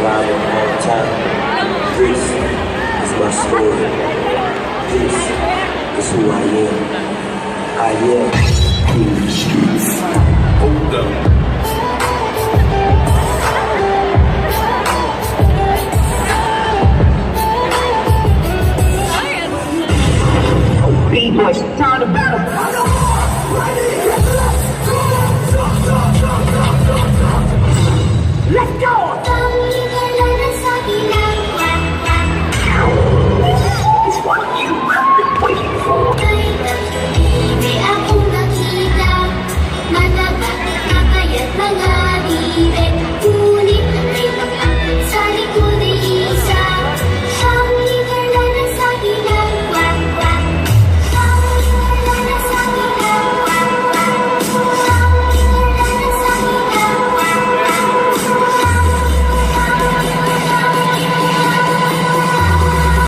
surviving all the time. This is my story. This is who I am. I am Queen Streets. Hold up. B-boys, turn the battle.